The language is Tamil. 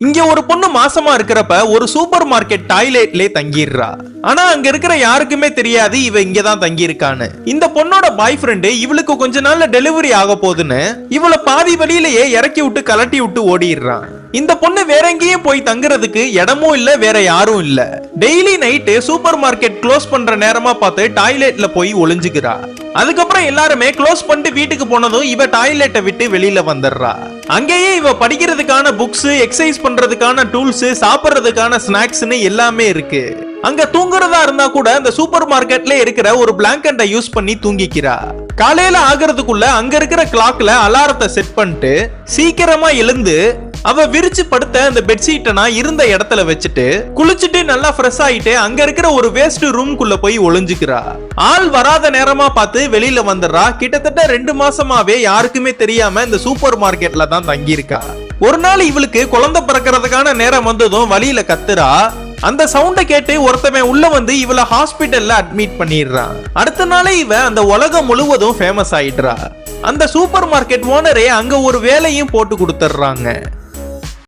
இங்க ஒரு பொண்ணு மாசமா இருக்கிறப்ப ஒரு சூப்பர் மார்க்கெட் டாய்லெட்ல தங்கிடுறா. ஆனா அங்க இருக்கிற யாருக்குமே தெரியாது இவ இங்கதான் தங்கி இருக்கான்னு. இந்த பொண்ணோட பாய் ஃப்ரெண்டு இவளுக்கு கொஞ்ச நாள்ல டெலிவரி ஆக போகுதுன்னு இவளை பாதி வழியிலேயே இறக்கி விட்டு கலட்டி விட்டு ஓடிடுறான். இந்த பொண்ணு வேற எங்கேயும் போய் தங்குறதுக்கு இடமும் இல்ல, வேற யாரும் இல்ல. Daily night super market close பண்ற நேரமா பார்த்து டாய்லெட்ல போய் ஒளிஞ்சுக்கிறா. அதுக்கப்புறம் எல்லாருமே க்ளோஸ் பண்ணிட்டு வீட்டுக்கு போனதும் இவ டாய்லெட்டை விட்டு வெளியில வந்துடுறா. அங்கேயே இவ படிக்கிறதுக்கான புக்ஸ், எக்ஸசைஸ் பண்றதுக்கான டூல்ஸ், சாப்பிடுறதுக்கான ஸ்நாக்ஸ்னு எல்லாமே இருக்கு. அங்க தூங்குறதா இருந்தா கூட அந்த சூப்பர் மார்க்கெட்ல இருக்கிற ஒரு பிளாங்கெட்டை யூஸ் பண்ணி தூங்கிக்கிறா. காலையில ஆகிறதுக்குள்ள அங்க இருக்கிற கிளாக்ல அலாரத்தை செட் பண்ணிட்டு சீக்கிரமா எழுந்து அவ விரிச்சு படுத்த அந்த பெட்ஷீட்டை நான் இருந்த இடத்துல வச்சுட்டு குளிச்சுட்டு நல்லா ஃப்ரெஷ் ஆயிட்டு அங்க இருக்கிற ஒரு வேஸ்ட் ரூம்குள்ள போய் ஒளிஞ்சுக்கிறா. ஆள் வராத நேரமா பார்த்து வெளியில வந்துடுறா. கிட்டத்தட்ட 2 மாசமாவே யாருக்குமே தெரியாம இந்த சூப்பர் மார்க்கெட்ல தான் தங்கி இருக்கா. ஒரு நாள் இவளுக்கு குழந்தை பிறக்கிறதுக்கான நேரம் வந்ததும் வழியில கத்துறா. அந்த சவுண்ட கேட்டு ஒருத்தவன் உள்ள வந்து இவள ஹாஸ்பிடல்ல அட்மிட் பண்ணிடுறான். அடுத்த நாளே இவ அந்த உலகம் முழுவதும் ஃபேமஸ் ஆயிடுறா. அந்த சூப்பர் மார்க்கெட் ஓனரே அங்க ஒரு வேலையும் போட்டு கொடுத்துறாங்க.